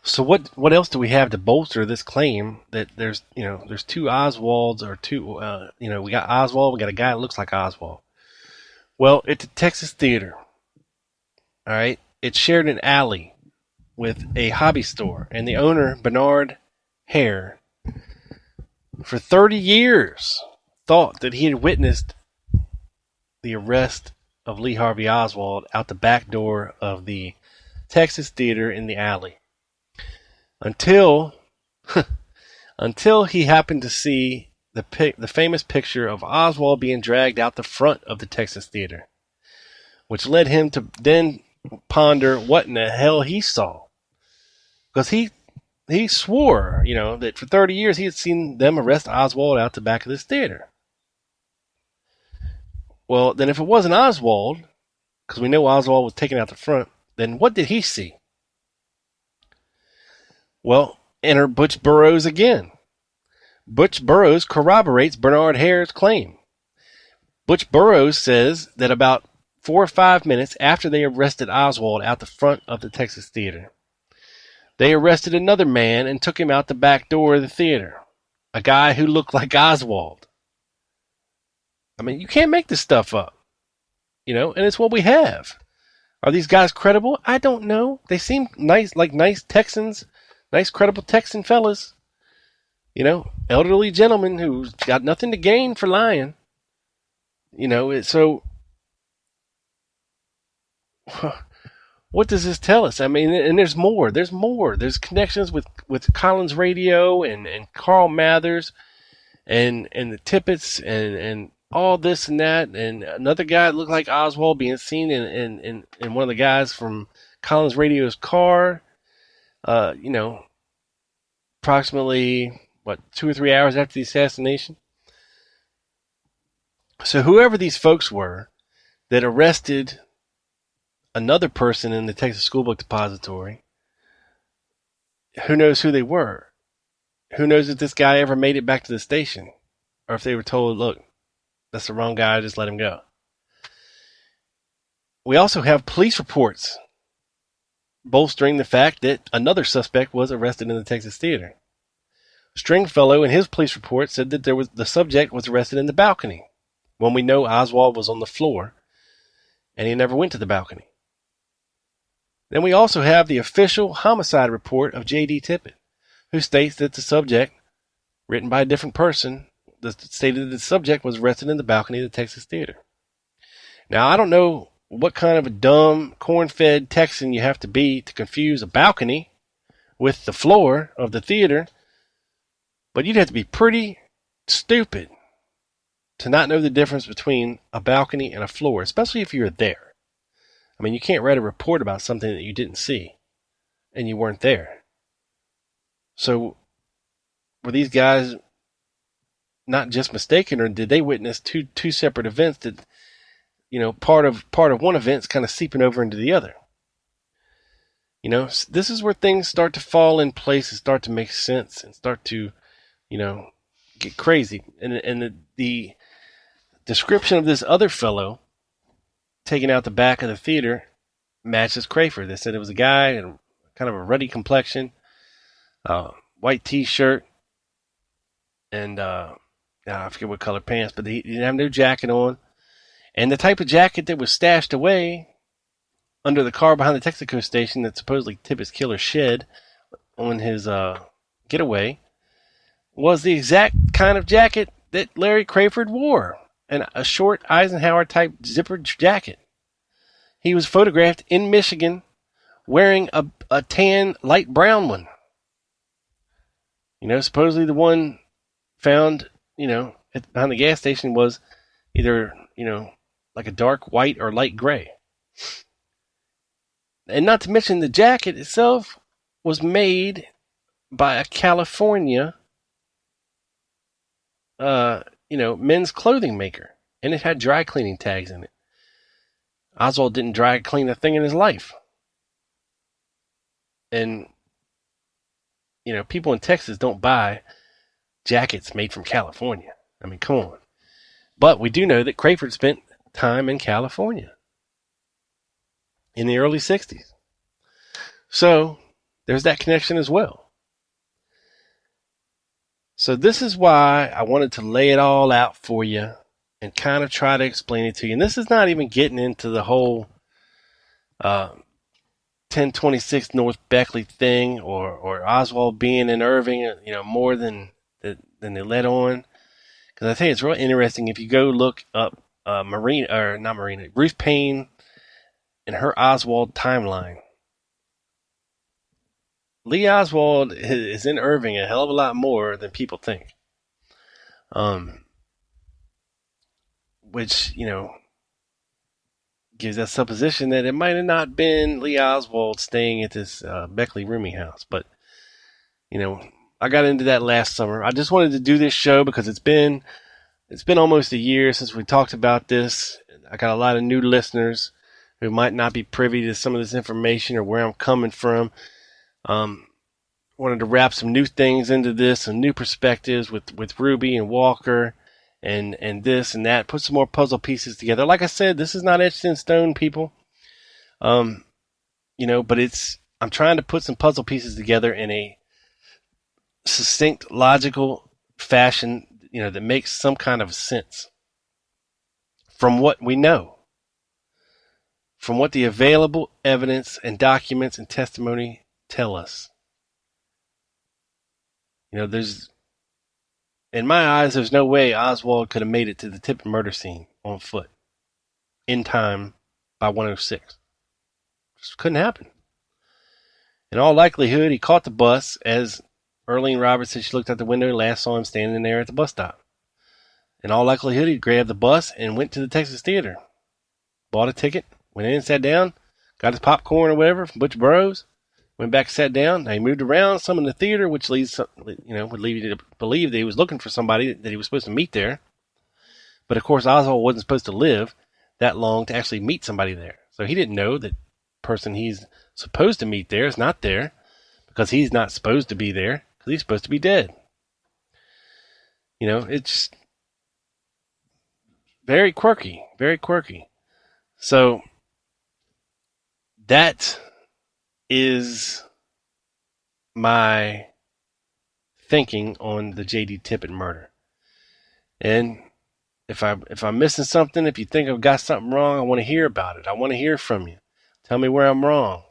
So what else do we have to bolster this claim that there's two Oswalds or two we got Oswald, we got a guy that looks like Oswald. Well, it's a Texas theater. All right, it shared an alley with a hobby store, and the owner, Bernard Hare, for 30 years thought that he had witnessed the arrest of Lee Harvey Oswald out the back door of the Texas theater in the alley. Until he happened to see the famous picture of Oswald being dragged out the front of the Texas theater, which led him to then ponder what in the hell he saw. Because he swore, that for 30 years he had seen them arrest Oswald out the back of this theater. Well, then if it wasn't Oswald, because we know Oswald was taken out the front, then what did he see? Well, enter Butch Burroughs again. Butch Burroughs corroborates Bernard Hare's claim. Butch Burroughs says that about 4 or 5 minutes after they arrested Oswald out the front of the Texas theater, they arrested another man and took him out the back door of the theater. A guy who looked like Oswald. I mean, you can't make this stuff up. And it's what we have. Are these guys credible? I don't know. They seem nice, like nice Texans. Nice, credible Texan fellas. Elderly gentlemen who's got nothing to gain for lying. So what does this tell us? I mean, and there's more. There's more. There's connections with Collins Radio and Carl Mathers and the Tippits and all this and that. And another guy that looked like Oswald being seen in one of the guys from Collins Radio's car. Approximately 2 or 3 hours after the assassination. So whoever these folks were that arrested another person in the Texas School Book Depository, who knows who they were? Who knows if this guy ever made it back to the station, or if they were told, "Look, that's the wrong guy, just let him go." We also have police reports bolstering the fact that another suspect was arrested in the Texas theater. Stringfellow in his police report said that the subject was arrested in the balcony, when we know Oswald was on the floor and he never went to the balcony. Then we also have the official homicide report of J.D. Tippit, who states that the subject, written by a different person, stated that the subject was arrested in the balcony of the Texas theater. Now, I don't know what kind of a dumb, corn-fed Texan you have to be to confuse a balcony with the floor of the theater, but you'd have to be pretty stupid to not know the difference between a balcony and a floor, especially if you're there. I mean, you can't write a report about something that you didn't see and you weren't there. So, were these guys not just mistaken, or did they witness two separate events that, part of one event's kind of seeping over into the other? This is where things start to fall in place and start to make sense and start to, get crazy. And the description of this other fellow taken out the back of the theater matches Crayford. They said it was a guy in kind of a ruddy complexion, white t-shirt, and I forget what color pants, but he didn't have no jacket on. And the type of jacket that was stashed away under the car behind the Texaco station that supposedly Tippit's killer shed on his getaway was the exact kind of jacket that Larry Crayford wore, and a short Eisenhower-type zippered jacket. He was photographed in Michigan wearing a tan, light brown one. Supposedly the one found, behind the gas station was either, like a dark white or light gray. And not to mention the jacket itself was made by a California, men's clothing maker. And it had dry cleaning tags in it. Oswald didn't dry clean a thing in his life. And, people in Texas don't buy jackets made from California. I mean, come on. But we do know that Crayford spent time in California in the early 60s. So, there's that connection as well. So this is why I wanted to lay it all out for you and kind of try to explain it to you. And this is not even getting into the whole 1026 North Beckley thing or Oswald being in Irving, more than they let on. Because I tell you, it's real interesting if you go look up Ruth Payne and her Oswald timeline. Lee Oswald is in Irving a hell of a lot more than people think. Which, gives that supposition that it might have not been Lee Oswald staying at this Beckley rooming house. But, I got into that last summer. I just wanted to do this show because it's been almost a year since we talked about this. I got a lot of new listeners who might not be privy to some of this information or where I'm coming from. Wanted to wrap some new things into this, some new perspectives with Ruby and Walker and this and that. Put some more puzzle pieces together. Like I said, this is not etched in stone, people. But I'm trying to put some puzzle pieces together in a succinct, logical fashion, that makes some kind of sense from what we know, from what the available evidence and documents and testimony tell us. In my eyes, there's no way Oswald could have made it to the Tippit murder scene on foot in time by 106. Just couldn't happen. In all likelihood, he caught the bus, as Earlene Roberts said she looked out the window and last saw him standing there at the bus stop. In all likelihood, he grabbed the bus and went to the Texas Theater, bought a ticket, went in, sat down, got his popcorn or whatever from Butch Burroughs, went back, sat down. Now he moved around some in the theater, which would lead you to believe that he was looking for somebody that he was supposed to meet there. But of course, Oswald wasn't supposed to live that long to actually meet somebody there. So he didn't know that the person he's supposed to meet there is not there, because he's not supposed to be there, because he's supposed to be dead. It's very quirky, very quirky. So that is my thinking on the J.D. Tippit murder. And if I'm missing something, if you think I've got something wrong, I want to hear about it. I want to hear from you. Tell me where I'm wrong.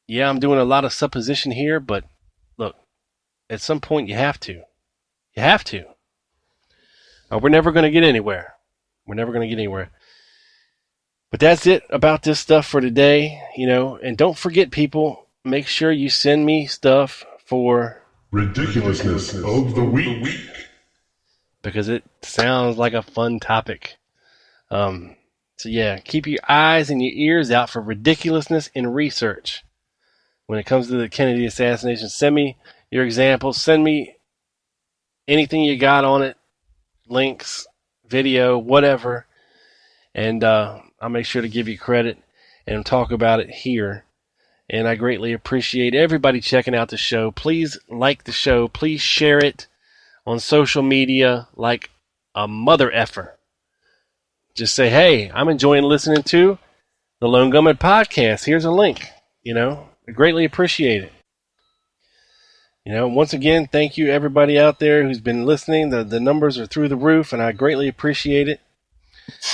Yeah, I'm doing a lot of supposition here, but look, at some point you have to. You have to. We're never going to get anywhere. We're never going to get anywhere. But that's it about this stuff for today, and don't forget, people, make sure you send me stuff for Ridiculousness of the week. Because it sounds like a fun topic. So yeah, keep your eyes and your ears out for ridiculousness in research. When it comes to the Kennedy assassination, send me your examples, send me anything you got on it, links, video, whatever, and I'll make sure to give you credit and talk about it here. And I greatly appreciate everybody checking out the show. Please like the show. Please share it on social media like a mother effer. Just say, hey, I'm enjoying listening to the Lone Gunman podcast. Here's a link. I greatly appreciate it. Once again, thank you everybody out there who's been listening. The numbers are through the roof, and I greatly appreciate it.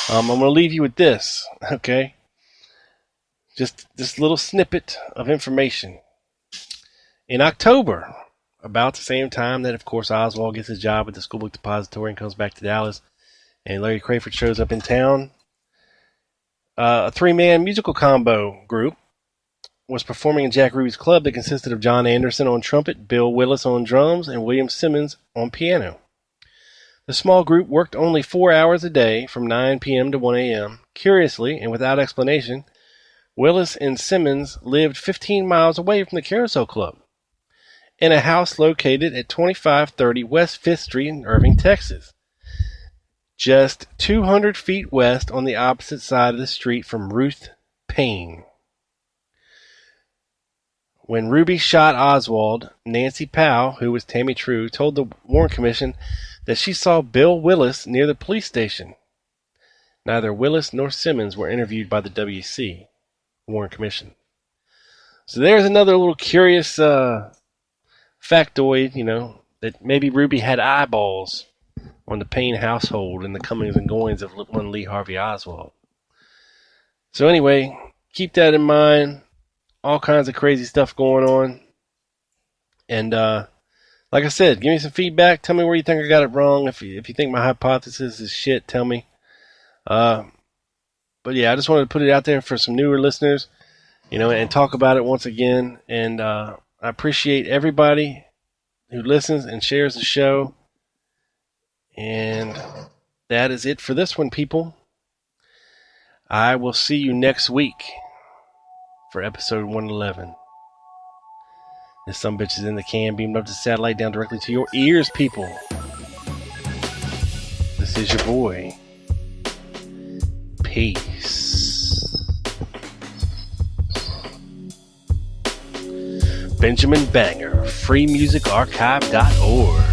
I'm going to leave you with this, okay? Just this little snippet of information. In October, about the same time that, of course, Oswald gets his job at the School Book Depository and comes back to Dallas, and Larry Crayford shows up in town, a three-man musical combo group was performing in Jack Ruby's club that consisted of John Anderson on trumpet, Bill Willis on drums, and William Simmons on piano. The small group worked only 4 hours a day from 9 p.m. to 1 a.m. Curiously, and without explanation, Willis and Simmons lived 15 miles away from the Carousel Club, in a house located at 2530 West 5th Street in Irving, Texas, just 200 feet west on the opposite side of the street from Ruth Payne. When Ruby shot Oswald, Nancy Powell, who was Tammy True, told the Warren Commission that she saw Bill Willis near the police station. Neither Willis nor Simmons were interviewed by the WC, Warren Commission. So there's another little curious factoid, that maybe Ruby had eyeballs on the Payne household and the comings and goings of one Lee Harvey Oswald. So anyway, keep that in mind. All kinds of crazy stuff going on. And like I said, give me some feedback. Tell me where you think I got it wrong. If you think my hypothesis is shit, tell me. But yeah, I just wanted to put it out there for some newer listeners, and talk about it once again. And I appreciate everybody who listens and shares the show. And that is it for this one, people. I will see you next week for episode 111. This sumbitch is in the can, beamed up the satellite down directly to your ears, people. This is your boy. Peace. Benjamin Banger, freemusicarchive.org.